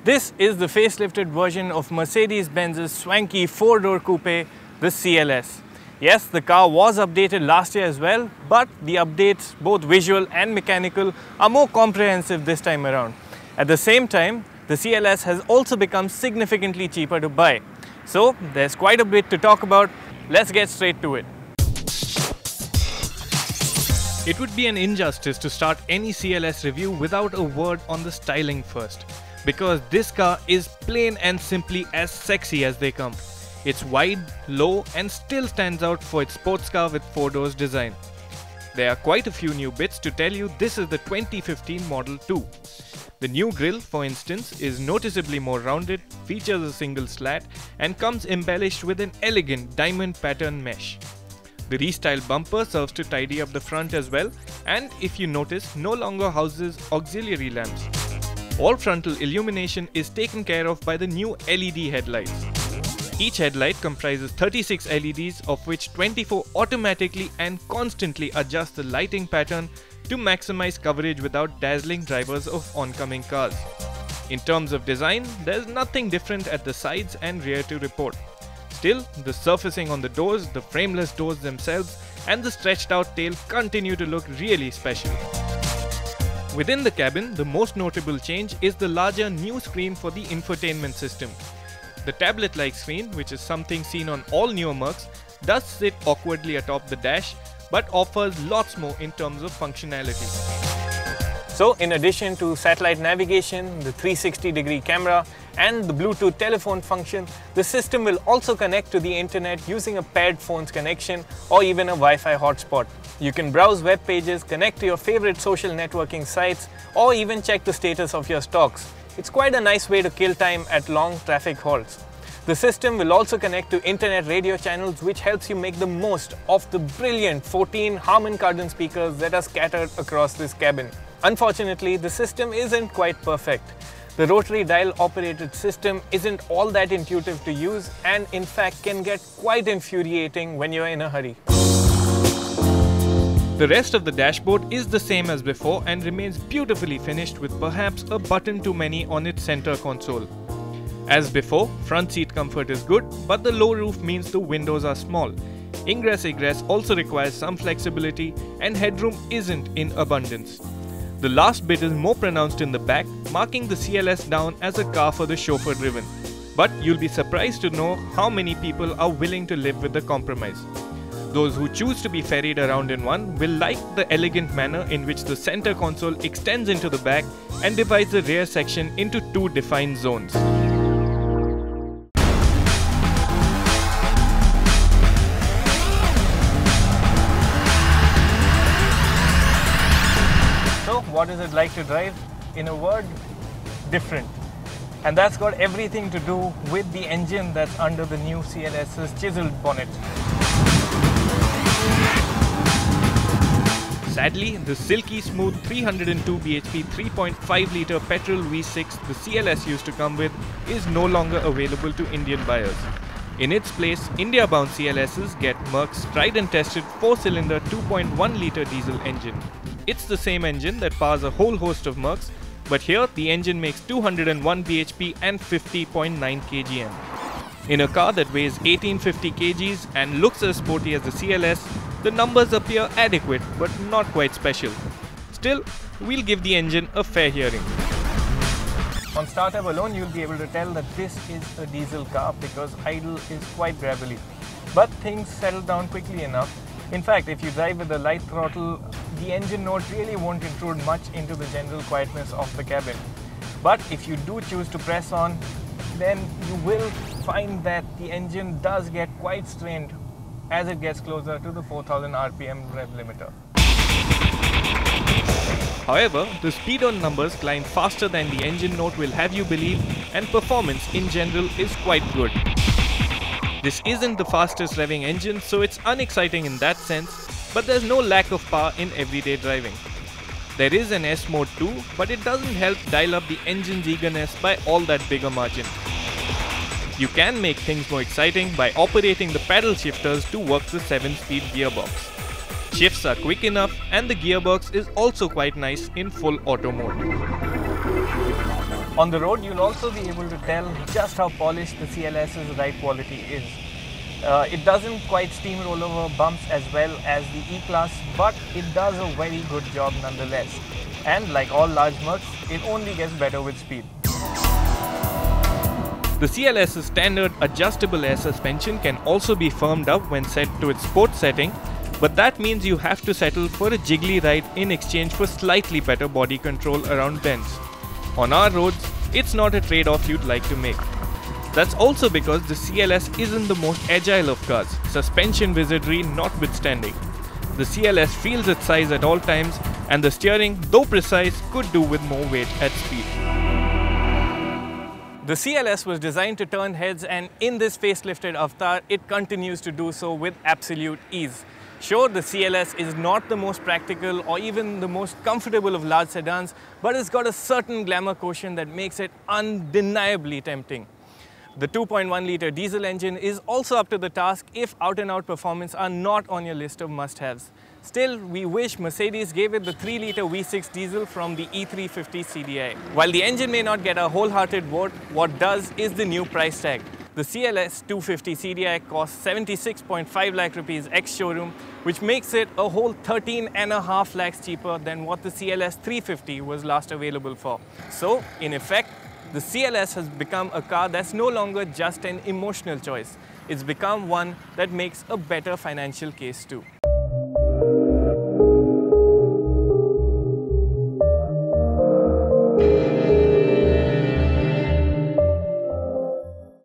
This is the facelifted version of Mercedes-Benz's swanky four-door coupe, the CLS. Yes, the car was updated last year as well, but the updates, both visual and mechanical, are more comprehensive this time around. At the same time, the CLS has also become significantly cheaper to buy. So, there's quite a bit to talk about. Let's get straight to it. It would be an injustice to start any CLS review without a word on the styling first, because this car is plain and simply as sexy as they come. It's wide, low and still stands out for its sports car with 4 doors design. There are quite a few new bits to tell you this is the 2015 model too. The new grille, for instance, is noticeably more rounded, features a single slat and comes embellished with an elegant diamond pattern mesh. The restyled bumper serves to tidy up the front as well, and if you notice, no longer houses auxiliary lamps. All frontal illumination is taken care of by the new LED headlights. Each headlight comprises 36 LEDs, of which 24 automatically and constantly adjust the lighting pattern to maximize coverage without dazzling drivers of oncoming cars. In terms of design, there's nothing different at the sides and rear to report. Still, the surfacing on the doors, the frameless doors themselves, and the stretched out tail continue to look really special. Within the cabin, the most notable change is the larger new screen for the infotainment system. The tablet-like screen, which is something seen on all newer Mercs, does sit awkwardly atop the dash, but offers lots more in terms of functionality. So, in addition to satellite navigation, the 360-degree camera, and the Bluetooth telephone function, the system will also connect to the internet using a paired phone's connection or even a Wi-Fi hotspot. You can browse web pages, connect to your favorite social networking sites, or even check the status of your stocks. It's quite a nice way to kill time at long traffic halts. The system will also connect to internet radio channels, which helps you make the most of the brilliant 14 Harman Kardon speakers that are scattered across this cabin. Unfortunately, the system isn't quite perfect. The rotary dial operated system isn't all that intuitive to use and in fact can get quite infuriating when you're in a hurry. The rest of the dashboard is the same as before and remains beautifully finished with perhaps a button too many on its center console. As before, front seat comfort is good, but the low roof means the windows are small. Ingress-egress also requires some flexibility and headroom isn't in abundance. The last bit is more pronounced in the back, marking the CLS down as a car for the chauffeur driven. But you'll be surprised to know how many people are willing to live with the compromise. Those who choose to be ferried around in one will like the elegant manner in which the center console extends into the back and divides the rear section into 2 defined zones. So, what is it like to drive? In a word, different. And that's got everything to do with the engine that's under the new CLS's chiseled bonnet. Sadly, the silky smooth 302 bhp 3.5 litre petrol V6 the CLS used to come with is no longer available to Indian buyers. In its place, India-bound CLSs get Merc's tried and tested 4-cylinder 2.1 litre diesel engine. It's the same engine that powers a whole host of Mercs, but here the engine makes 201 bhp and 50.9 kgm. In a car that weighs 1850 kgs and looks as sporty as the CLS, the numbers appear adequate but not quite special. Still, we'll give the engine a fair hearing. On startup alone, you'll be able to tell that this is a diesel car because idle is quite gravelly. But things settle down quickly enough. In fact, if you drive with a light throttle, the engine note really won't intrude much into the general quietness of the cabin. But if you do choose to press on, then you will find that the engine does get quite strained as it gets closer to the 4000 RPM rev limiter. However, the speed-on numbers climb faster than the engine note will have you believe, and performance in general is quite good. This isn't the fastest revving engine, so it's unexciting in that sense, but there's no lack of power in everyday driving. There is an S mode too, but it doesn't help dial up the engine's eagerness by all that bigger margin. You can make things more exciting by operating the paddle shifters to work the 7-speed gearbox. Shifts are quick enough and the gearbox is also quite nice in full auto mode. On the road, you'll also be able to tell just how polished the CLS's ride quality is. It doesn't quite steamroll over bumps as well as the E-Class, but it does a very good job nonetheless. And like all large Mercs, it only gets better with speed. The CLS's standard adjustable air suspension can also be firmed up when set to its sport setting, but that means you have to settle for a jiggly ride in exchange for slightly better body control around bends. On our roads, it's not a trade-off you'd like to make. That's also because the CLS isn't the most agile of cars, suspension wizardry notwithstanding. The CLS feels its size at all times, and the steering, though precise, could do with more weight at speed. The CLS was designed to turn heads, and in this facelifted avatar, it continues to do so with absolute ease. Sure, the CLS is not the most practical or even the most comfortable of large sedans, but it's got a certain glamour quotient that makes it undeniably tempting. The 2.1-litre diesel engine is also up to the task if out-and-out performance are not on your list of must-haves. Still, we wish Mercedes gave it the 3-litre V6 diesel from the E350 CDI. While the engine may not get a wholehearted vote, what does is the new price tag. The CLS 250 CDI costs 76.5 lakh rupees ex-showroom, which makes it a whole 13.5 lakhs cheaper than what the CLS 350 was last available for. So, in effect, the CLS has become a car that's no longer just an emotional choice. It's become one that makes a better financial case too.